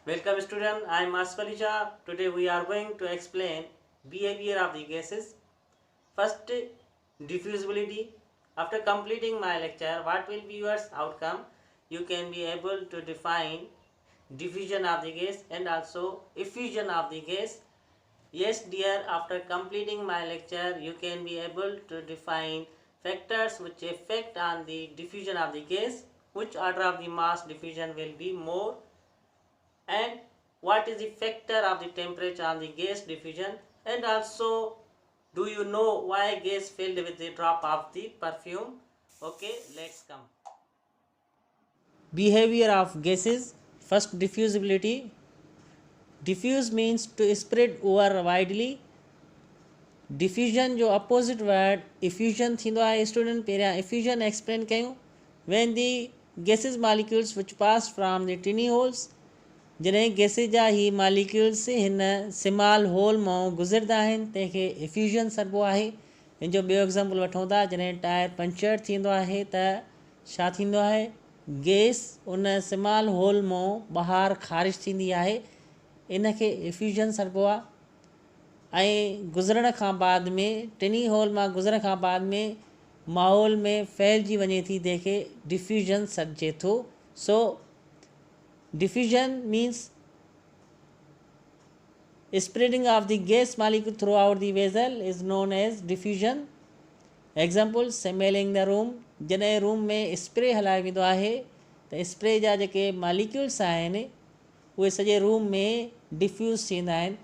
Welcome student, I am Asfalisha. Today we are going to explain behavior of the gases. First, diffusibility. After completing my lecture, what will be your outcome? You can be able to define diffusion of the gas and also effusion of the gas. Yes dear, after completing my lecture, you can be able to define factors which affect on the diffusion of the gas, which order of the mass diffusion will be more, and what is the factor of the temperature on the gas diffusion, and also do you know why gas filled with the drop of the perfume. Okay, let's come. Behavior of gases. First, diffusibility. Diffuse means to spread over widely. Diffusion जो opposite word effusion थींदो आहे. Student पहिरियां effusion explain कयूं. When the gases molecules which pass from the tiny holes, जॾहिं gases जा ही molecules हिन small whole मां गुज़रंदा आहिनि तंहिंखे इफ्यूजन सॾिबो आहे. इन जो ॿियो एग्ज़ाम्पल वठूं था. जॾहिं टायर पंचर थींदो आहे त छा थींदो आहे, गैस उन स्मॉल होल मां ॿाहिरि ख़ारिज थींदी आहे, इनखे इफ्यूजन सॾिबो आहे. ऐं गुज़रण खां बाद में टिनी होल मां गुज़रण खां बाद में माहौल में फैलिजी वञे थी, तंहिंखे डिफ्यूजन सॾिजे थो. सो diffusion means spreading of the gas molecule throughout the vessel is known as diffusion. Example, smelling the room. जॾहिं रूम में स्प्रे हलायो वेंदो आहे त स्प्रे जा जेके मालिक्यूल्स आहिनि उहे सॼे रूम में डिफ्यूज़ थींदा आहिनि.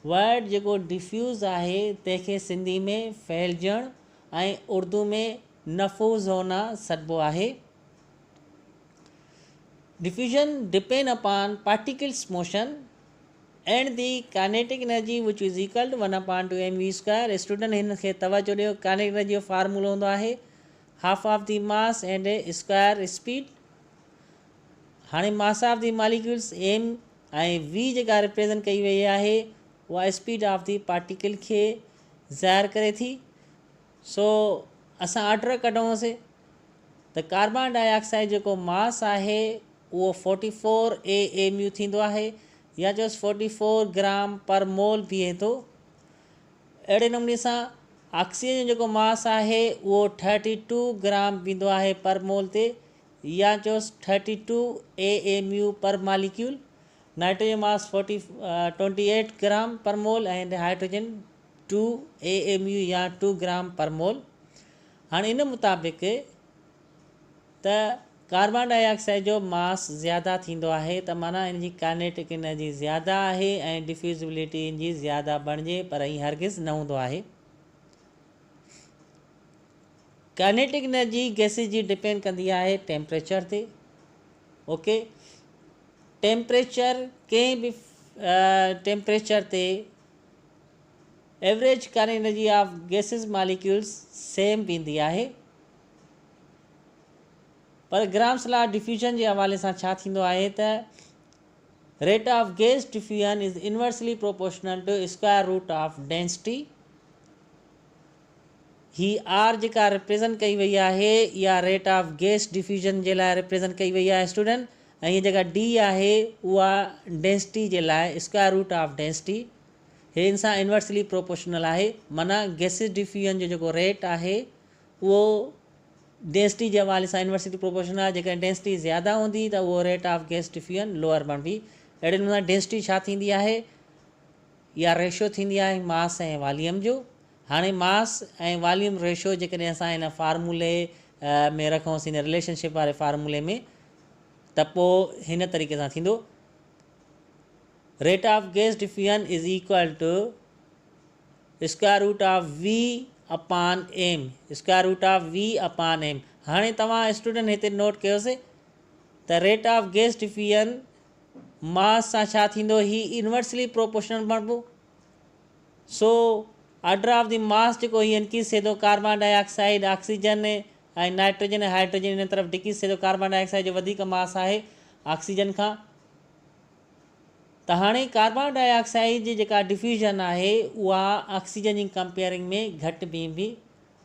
वर्ड जेको डिफ्यूज़ आहे तंहिंखे सिंधी में फैलिजणु ऐं उर्दू में नफूज़ होना सॾिबो आहे. Diffusion depend upon particles motion and the kinetic energy which is equal to 1 upon 2 mv square. Student हिन खे तवजो ॾियो. kinetic energy जो फार्मूलो हूंदो आहे half of the mass and square speed. हाणे mass of the molecules m ऐं v जेका represent कई वई आहे उहा स्पीड ऑफ द पार्टिकल खे ज़ाहिर करे थी. सो असां ऑर्डर कढूंसीं त कार्बन डाइऑक्साइड जेको मास आहे उहो 44 AMU थींदो आहे, या जो 44 ग्राम पर मोल बीहे थो. अहिड़े नमूने सां ऑक्सीजन जो जेको मास आहे उहो 32 ग्राम बीहंदो आहे पर मोल ते, या जो 32 AMU पर मालिक्यूल. नाइट्रोजन मास 28 ग्राम पर मोल ऐं हाइड्रोजन 2 AMU या 2 ग्राम पर मोल. हाणे इन मुताबिक़ त कार्बन डाइऑक्साइड जो मास ज़्यादा थींदो आहे त माना इन जी काइनेटिक एनर्जी ज़्यादा आहे ऐं डिफ्यूज़िबिलिटी इन जी ज़्यादा बणिजे, पर हीअ हरगिज़ न हूंदो आहे. काइनेटिक एनर्जी गैसिस जी डिपेंड कंदी आहे टेम्परेचर ते. ओके, टेम्परेचर कंहिं बि टेम्परेचर ते average kinetic energy of gases molecules same बीहंदी आहे. पर ग्राम्स लॉ डिफ्यूजन जे हवाले सां छा थींदो आहे त rate of gas diffusion is inversely proportional to square root of density. ही आर जेका रिप्रेज़ेंट कई वई आहे इहा रेट ऑफ गैस डिफ्यूजन जे लाइ रिप्रेज़ेंट कई वई आहे स्टूडेंट. ऐं हीअ जेका डी आहे उहा डेंसिटी जे लाइ स्क्वायर रूट ऑफ डेंसिटी. हे इन सां इनवर्सली प्रोपोर्शनल आहे. माना गैसिस डिफ्यूजन जो जेको रेट आहे उहो डेंसिटी जे हवाले सां इनवर्सली प्रोपोर्शनल आहे. जेकॾहिं डेंसिटी ज़्यादा हूंदी त उहो rate of gas diffusion lower बणंदी. अहिड़े नमूने डेंसिटी छा थींदी आहे, इहा रेशो थींदी आहे मास ऐं वॉल्यूम जो. हाणे मास ऐं वॉल्यूम रेशो जेकॾहिं असां हिन फार्मूले में रखूंसीं, हिन रिलेशनशिप वारे फार्मूले में, त पोइ हिन तरीक़े सां थींदो. Rate of gas diffusion is equal to square root of V upon M. Square root of V upon M. हाणे तव्हां स्टूडेंट हिते नोट कयोसीं त rate of gas diffusion mass सां छा थींदो, ही इनवर्सली प्रोपोर्शनल बणिबो. So order of the mass जेको हीअ इंक्रीज़ थिए थो, कार्बन डाइऑक्साइड ऑक्सीजन ऐं नाइट्रोजन ऐं हाइड्रोजन इन तरफ़ डिक्रीज़ थिए थो. कार्बन डाइऑक्साइड जो वधीक मास आहे ऑक्सीजन खां. त हाणे कार्बन डाइऑक्साइड जी जेका डिफ्यूजन आहे उहा ऑक्सीजन जी कंपेयरिंग में घटि बीहंदी.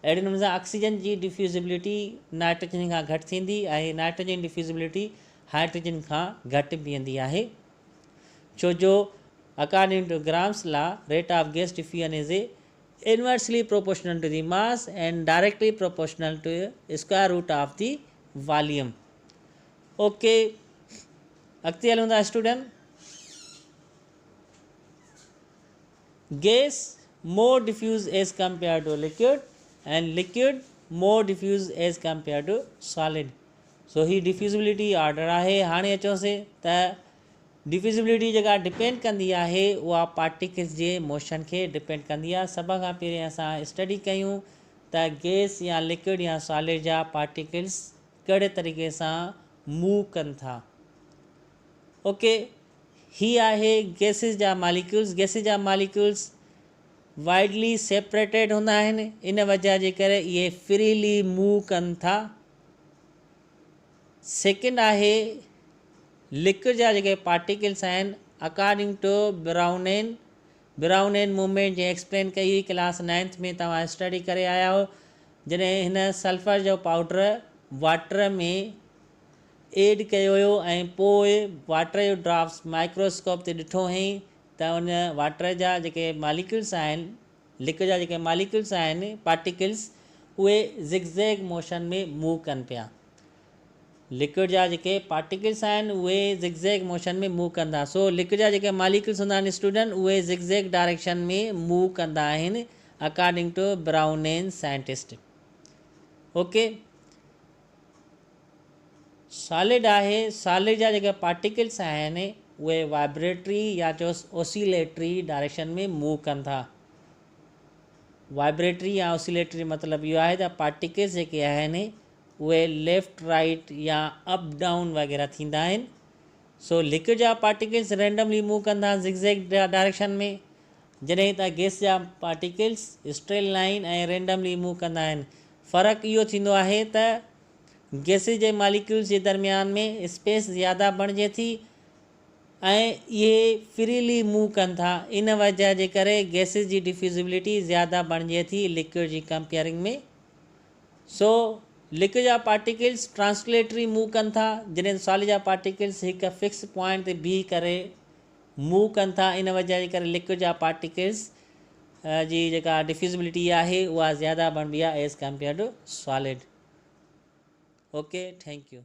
अहिड़े नमूने सां ऑक्सीजन जी डिफ्यूज़िबिलिटी नाइट्रोजन खां घटि थींदी ऐं नाइट्रोजन डिफ्यूज़िबिलिटी हाइड्रोजन खां घटि बीहंदी आहे. छो जो according to Graham's law rate of gas diffusion is inversely proportional to the mass and directly proportional to square root of the volume. Okay, अॻिते हलूं था student. Gas more diffuse as compared to liquid and liquid more diffuse as compared to solid. So ही diffusibility order आहे. हाणे अचोसीं त डिफ्यूज़िबिलिटी जेका depend कंदी आहे उहा पार्टिकल्स जे मोशन खे डिपेंड कंदी आहे. सभ खां पहिरियों असां स्टडी कयूं त गैस या लिक्विड या सॉलिड जा पार्टिकल्स कहिड़े तरीक़े सां मूव कनि था. ओके, ही आहे गैसिस जा मालिक्यूल्स. गैसिस जा मालिक्यूल्स वाइडली सेपरेटेड हूंदा आहिनि. इन वजह जे करे इहे फ्रीली मूव कनि था. सेकेंड आहे लिक्विड जा जेके पार्टिकल्स आहिनि अकॉर्डिंग टू ब्राउनेन मूवमेंट जीअं एक्सप्लेन कई हुई क्लास 9th में तव्हां स्टडी करे आया हो. जॾहिं हिन सल्फर जो पाउडर वाटर में एड कयो हुयो ऐं पोइ वाटर जो ड्रॉप्स माइक्रोस्कोप ते ॾिठो हुअईं त उन वाटर जा जेके मालिक्यूल्स आहिनि, लिक्विड जा जेके मालिक्यूल्स आहिनि पार्टिकल्स, उहे ज़िगज़ैग मोशन में मूव कनि पिया. लिक्विड जा जेके पार्टिकल्स आहिनि उहे ज़िगज़ैग मोशन में मूव कंदा. सो लिक्विड जा जेके मालिक्यूल्स हूंदा आहिनि स्टूडेंट उहे ज़िगज़ैग डायरेक्शन में मूव कंदा आहिनि according to Brownian scientist. Okay, solid आहे. सॉलिड जा जेके पार्टिकल्स आहिनि उहे वाइब्रेटरी या जो ओसिलेटरी डायरेक्शन में मूव कनि था. वाइब्रेटरी या ओसिलेटरी मतिलबु इहो आहे त पार्टिकल्स जेके आहिनि उहे लेफ़्ट राइट या अप डाउन वग़ैरह थींदा आहिनि. सो लिक्विड जा पार्टिकल्स रेंडमली मूव कंदा ज़िगज़ैग डायरेक्शन में, जॾहिं त गैस जा पार्टिकल्स स्ट्रेट लाइन ऐं रेंडमली मूव कंदा आहिनि. फ़र्क़ु इहो थींदो आहे त गैसिस जे मालिक्यूल्स जे दरमियान में स्पेस ज़्यादा बणिजे थी ऐं इहे फ्रीली मूव कनि था. इन वजह जे करे गैसिस जी डिफ्यूज़िबिलिटी ज़्यादा बणिजे थी लिक्विड जी कंपेयरिंग में. सो लिक्विड जा पार्टिकल्स ट्रांसलेटरी मूव कनि था, जॾहिं सॉलिड जा पार्टिकल्स हिकु फिक्स पॉइंट ते बीह करे मूव कनि था. इन वजह जे करे लिक्विड जा पार्टिकल्स जी जेका डिफ्यूज़िबिलिटी आहे उहा ज़्यादा बणिबी आहे as compared to solid. Okay, thank U.